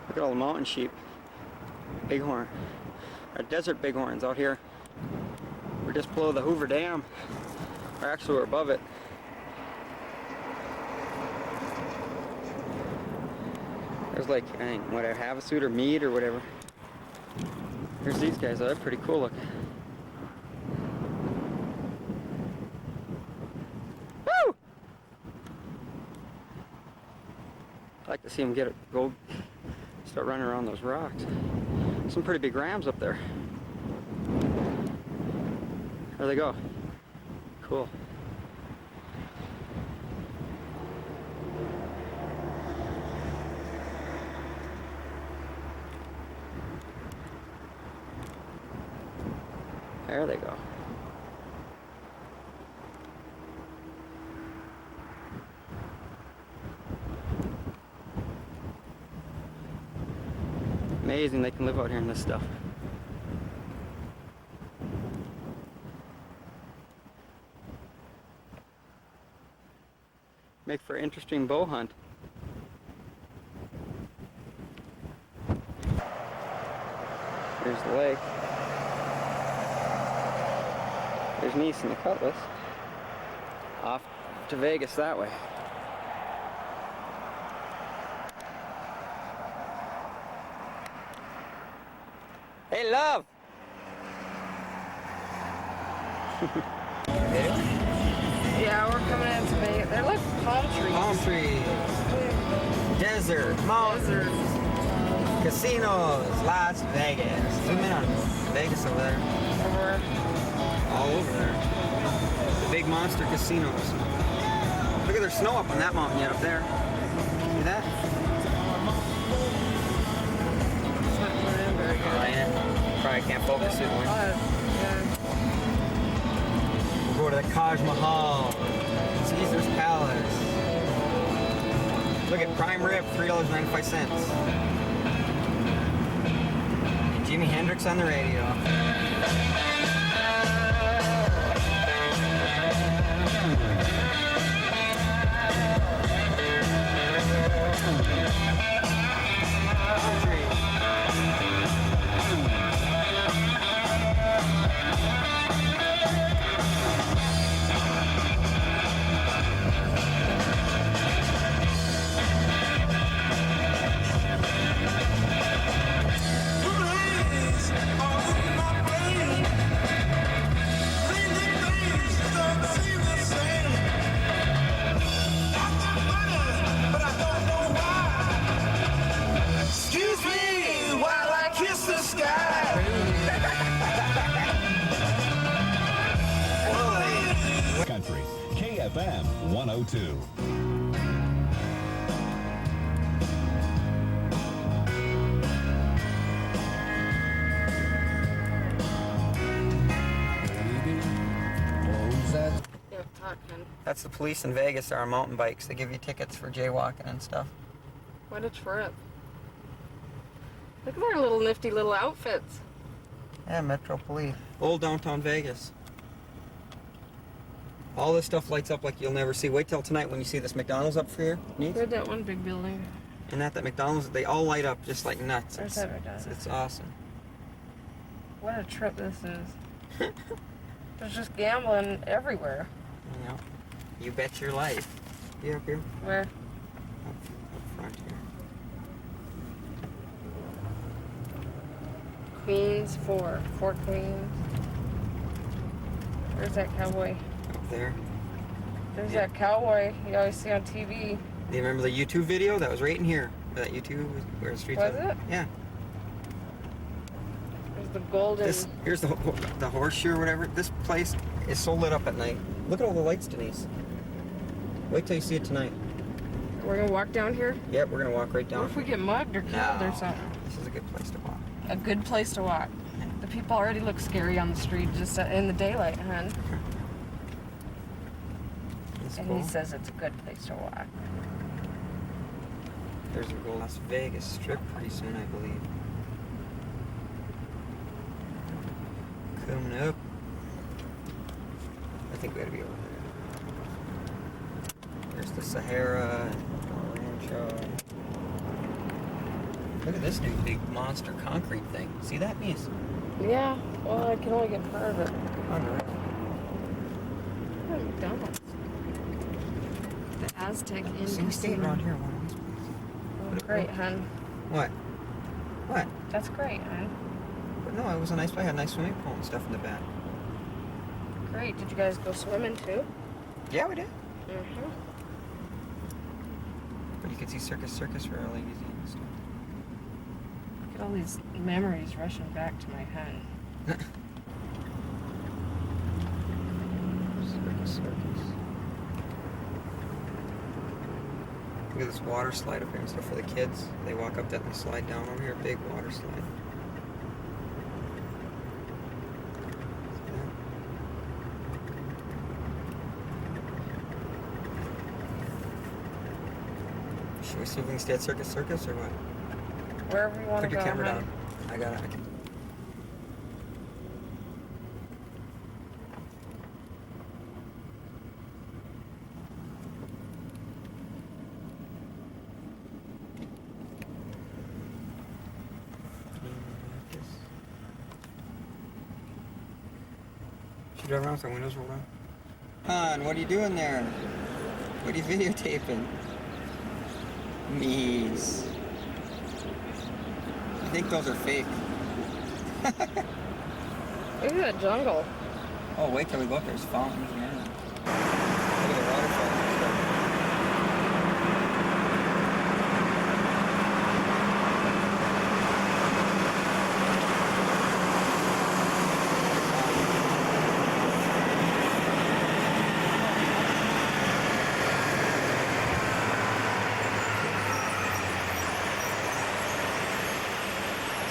Look at all the mountain sheep. Bighorn. Desert bighorns out here. We're just below the Hoover Dam. Or actually, we're above it. There's like, I think, what, a Havasu or meat or whatever. Here's these guys. Oh, they're pretty cool looking. Woo! I'd like to see them go start running around those rocks. Some pretty big rams up there. There they go. Cool. There they go. Amazing they can live out here in this stuff. Make for an interesting bow hunt. Here's the lake. There's Neese and the Cutlass. Off to Vegas that way. Hey, love! Yeah, we're coming into Vegas. They're like palm trees. Palm trees. Desert. Mountains. Casinos. Las Vegas. Zoom in on Vegas over there. Over. All over there. The big monster casinos. Look at there's snow up on that mountain yet up there. See that? It's not coming in very good. Oh, yeah. Probably can't focus it one. Yeah. We'll go to the Taj Mahal. Caesar's Palace. Look at prime rib, $3.95. Jimi Hendrix on the radio. 102. Yeah, talking. That's the police in Vegas. They're on mountain bikes. They give you tickets for jaywalking and stuff. What a trip. Look at their little nifty little outfits. Yeah, Metro Police. Old downtown Vegas. All this stuff lights up like you'll never see. Wait till tonight when you see this McDonald's up here. Neat. Look at that one big building. And that McDonald's, they all light up just like nuts. There's that McDonald's. It's awesome. What a trip this is. There's just gambling everywhere. You know, you bet your life. You up here? Where? Up front here. Queens, four Queens. There's that cowboy. Up there. There's Yeah. that cowboy you always see on TV. Do you remember the YouTube video? That was right in here. That YouTube where the streets Was are. it? Yeah. There's the golden. Here's the horseshoe or whatever. This place is so lit up at night. Look at all the lights, Denise. Wait till you see it tonight. We're gonna walk down here. Yep, we're gonna walk right What down. if we get mugged or killed or something? This is a good place to walk. A good place to walk. The people already look scary on the street just in the daylight, hon. It's And cool. he says it's a good place to walk. There's a go Las Vegas Strip pretty soon, I believe. Coming up. I think we gotta be over there. There's the Sahara and Rancho. Look at this new big monster concrete thing. See that, Mies? Yeah, well, I can only get part of it. Unreal. Oh, McDonald's. The Aztec Inn. See, we stayed around here one of these places. Oh, great, hon. What? What? That's great, hon. But no, it was a nice place. Had a nice swimming pool and stuff in the back. Great. Did you guys go swimming too? Yeah, we did. Mm-hmm. But you could see Circus really easy and stuff. Look at all these memories rushing back to my head. Circus. Look at this water slide up here and stuff for the kids. They walk up that and they slide down over here. Big water slide. Should we see if we can stay at Circus or what? Wherever you want Put to your go, camera hon. down. I got it. Should drive around with our windows rolled down? Hon, what are you doing there? What are you videotaping? Mies. I think those are fake. Look at that jungle. Oh, wait till we go up. There's fountains and everything. Look at the waterfall and stuff.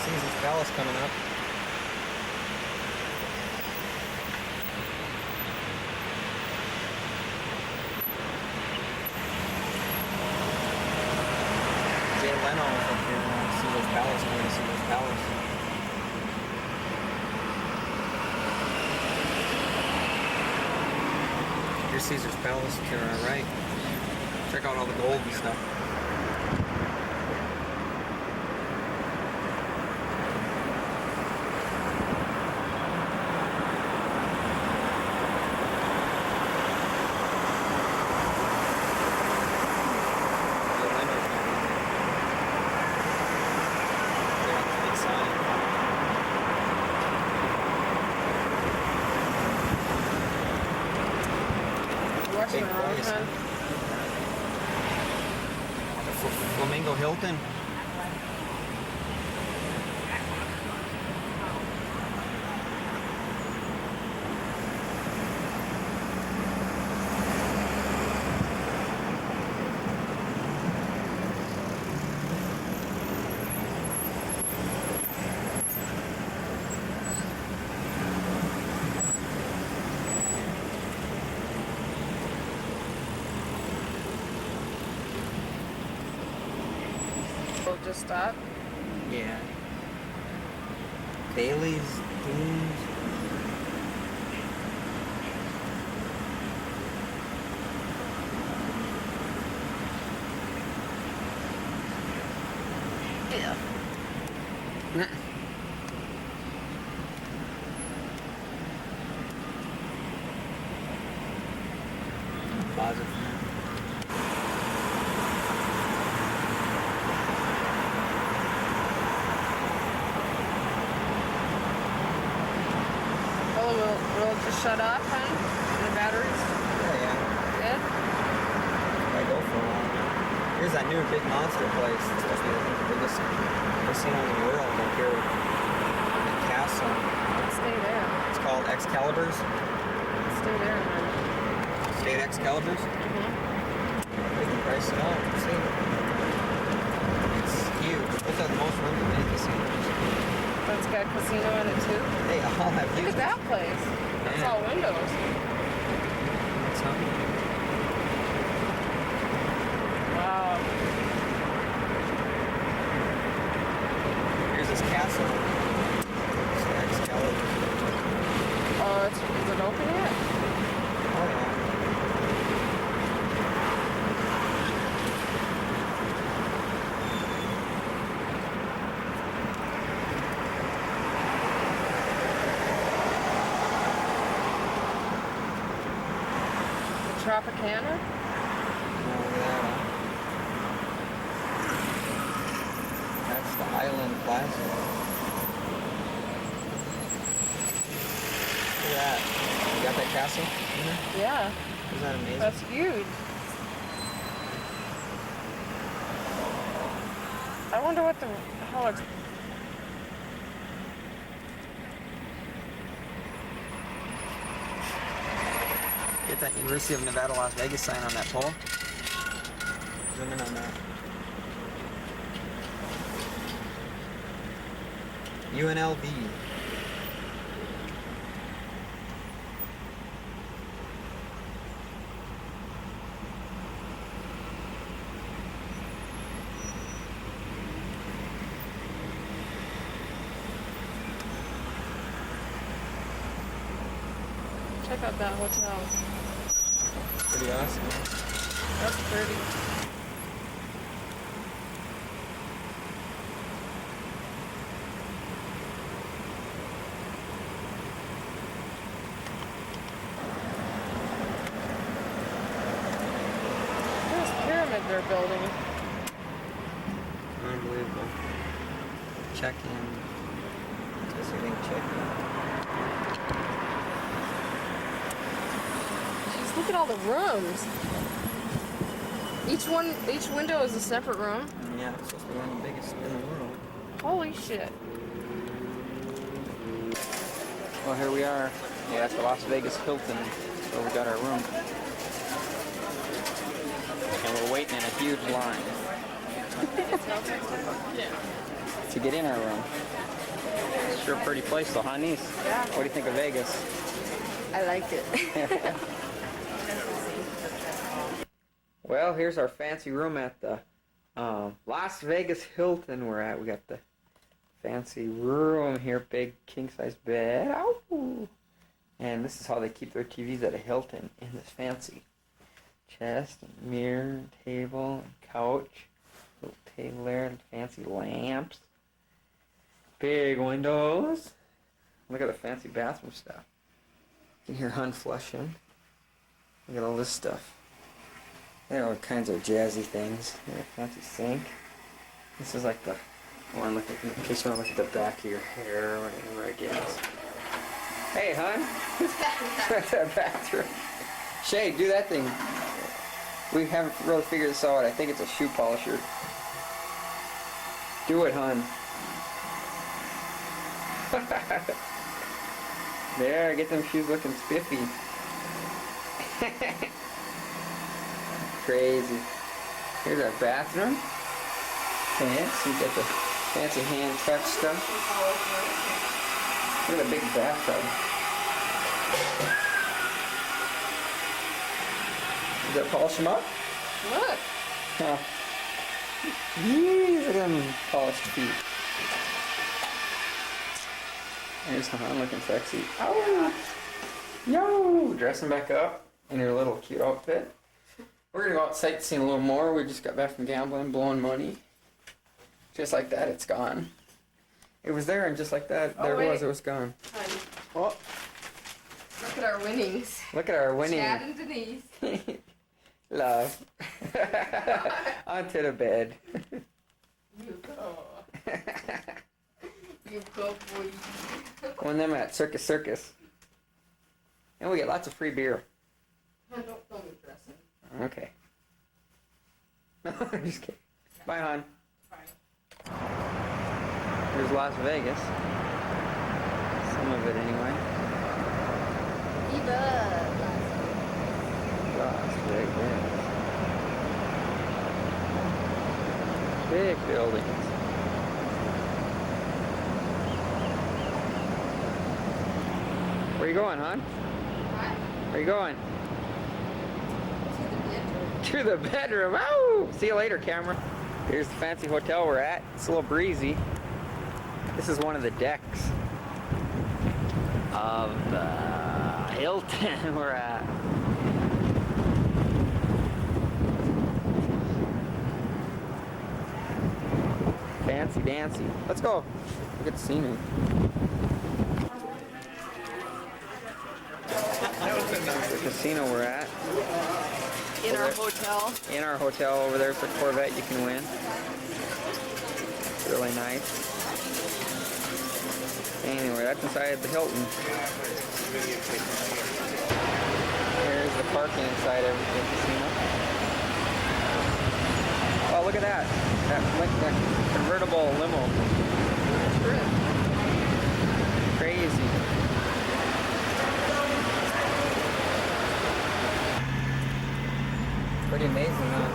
Caesar's Palace coming up. Jay Leno was up here to Caesar's Palace, going to Caesar's Palace. Here's Caesar's Palace to our right. Check out all the gold and stuff. Rushing Big around, place, hon. Flamingo Hilton. just stop. Yeah. Bailey's Dunes. Yeah. Closet. Well, will it just shut off, huh? The batteries? Yeah. Good? I go for a while. Here's that new big monster place. It's supposed to be, I think, the biggest casino in the world up here in the castle. Stay there. It's called Excalibur's. Stay there, man. State Excalibur's. We can price it out and see. It's huge. It's got the most room in any casino. But it's got a casino in it too. They all have Look huge. at that place. That's Yeah. all windows. Wow. Here's this castle. It's the Excalibur. Oh, is it open yet? Oh yeah. The Tropicana? That's the Island Plaza. Look at that. You got that castle in there? Yeah. Isn't that amazing? That's huge. I wonder what the hell it's. Get that University of Nevada, Las Vegas sign on that pole. Zoom in on that. UNLV. Check out that hotel. Pretty awesome. That's pretty. This pyramid they're building. Unbelievable. Check in. Just hitting check in. Jeez, look at all the rooms. Each window is a separate room. Yeah, it's supposed to be one of the biggest in the world. Holy shit. Well, here we are. Yeah, that's the Las Vegas Hilton. So we got our room. And we're waiting in a huge line to get in our room. Sure pretty place though, huh, niece? Yeah. What do you think of Vegas? I like it. Well, here's our fancy room at the Las Vegas Hilton we're at. We got the fancy room here, big king-size bed. Ow! And this is how they keep their TVs at a Hilton, in this fancy chest, and mirror, and table, and couch. Little table there, and fancy lamps. Big windows. Look at the fancy bathroom stuff. You can hear Hun flushing. Look at all this stuff. There are all kinds of jazzy things. Fancy sink. This is like the one. Look at, in case you want to look at the back of your hair or whatever, I guess. Hey, hon. That's that bathroom. Shay, do that thing. We haven't really figured this out. I think it's a shoe polisher. Do it, hon. There, get them shoes looking spiffy. Crazy. Here's our bathroom. Fancy. You got the fancy hand touch stuff. Look at the big bathtub. Does that polish them up? Look. Huh. Yee, look at them polished feet. There's Han looking sexy. Oh! Yo! Dressing back up in her little cute outfit. We're gonna go out sightseeing a little more. We just got back from gambling, blowing money. Just like that, it's gone. It was there, and just like that, there it was gone. Honey, Oh, look at our winnings. look at our winning. Chad and Denise. Love. Onto the bed. You go. You go, boy. One of them at Circus. And we get lots of free beer. Don't film me dressing. Okay. I'm just kidding. Bye, hon. Bye. Here's Las Vegas. Some of it, anyway. Las Vegas. Big buildings. Where you going, hon? What? Where you going? To the bedroom. To the bedroom. Oh! See you later, camera. Here's the fancy hotel we're at. It's a little breezy. This is one of the decks of the Hilton we're at. Fancy dancy. Let's go. Look at the scenery. The casino we're at. In our hotel. In our hotel over there's a Corvette you can win. It's really nice. Anyway, that's inside the Hilton. Here's the parking inside of the casino. Oh, look at that. That convertible limo. Crazy. Pretty amazing, huh?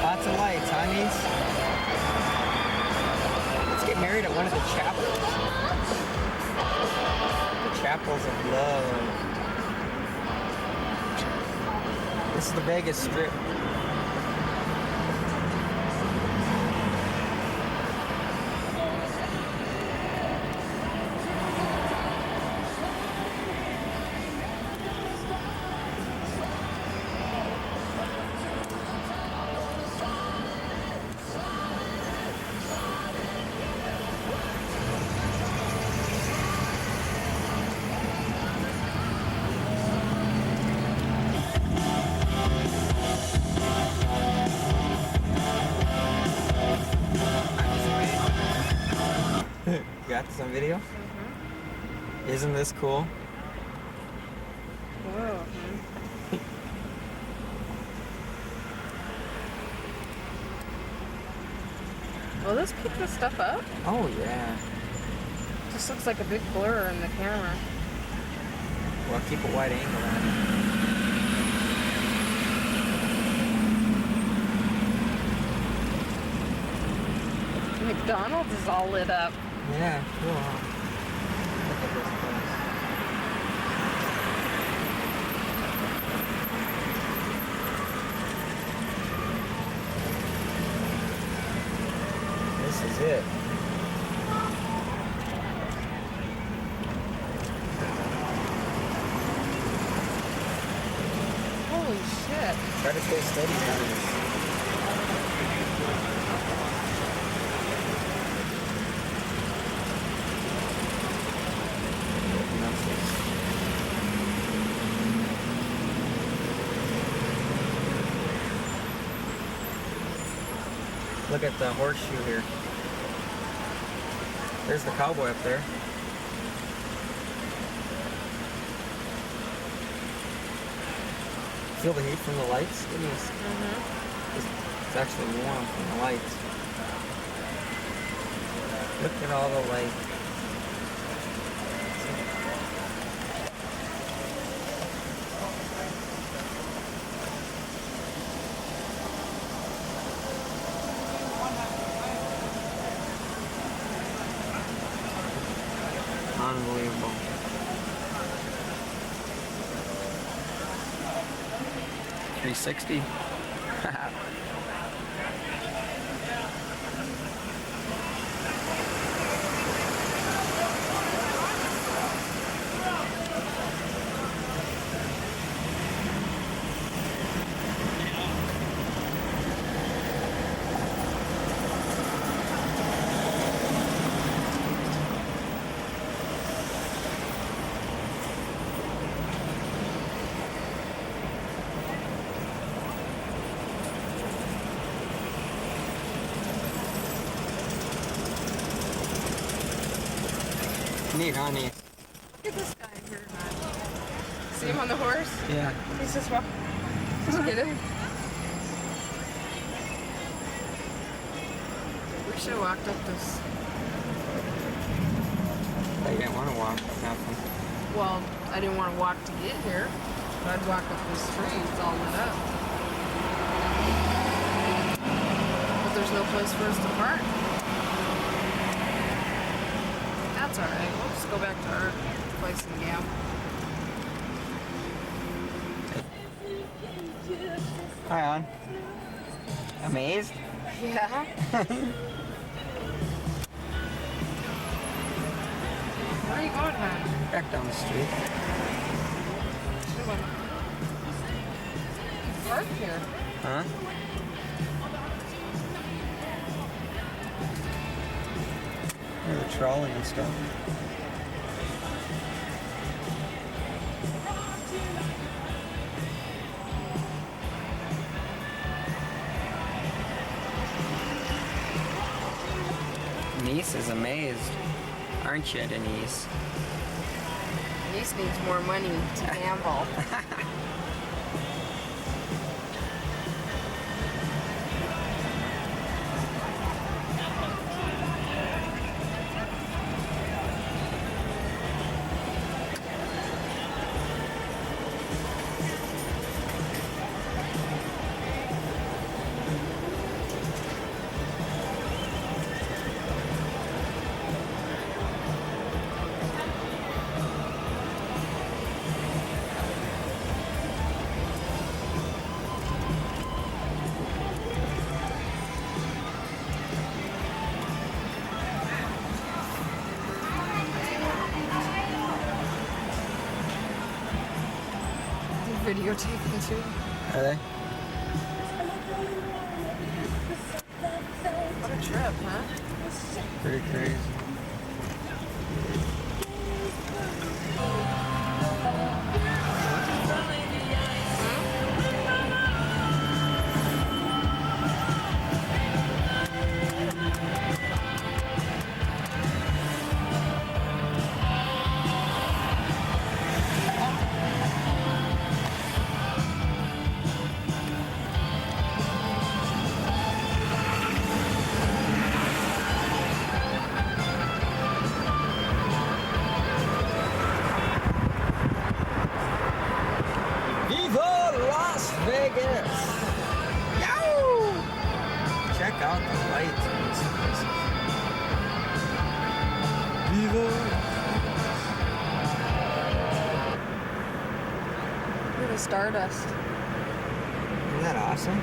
Lots of lights, honeys. Let's get married at one of the chapels. The chapels of love. This is the Vegas Strip. Got some video? Isn't this cool? Whoa. Will this pick the stuff up? Oh yeah. Just looks like a big blur in the camera. Well, keep a wide angle on it. McDonald's is all lit up. Yeah, cool. Look at this place. This is it. Holy shit. Try to stay steady on this. Look at the horseshoe here. There's the cowboy up there. Feel the heat from the lights? Goodness. It's actually warm from the lights. Look at all the lights. Unbelievable. $360. Neat, honey. Look at this guy here. See him on the horse? Yeah. He's just walking. Did you get him? We should have walked up this. I didn't want to walk up nothing. Well, I didn't want to walk to get here. But I'd walk up this street. It's all lit up. But there's no place for us to park. That's alright. We'll just go back to our place and gamble. Hi, on. Amazed? Yeah. Where are you going, hon? Back down the street. Park here. Huh? There's a trolley and stuff. Niece is amazed. Aren't you, Denise? Niece needs more money to gamble. Videotaping too. Are they? What a trip, huh? Pretty crazy. Vegas! Yow! Check out the lights in this place. Viva! Look at the stardust. Isn't that awesome?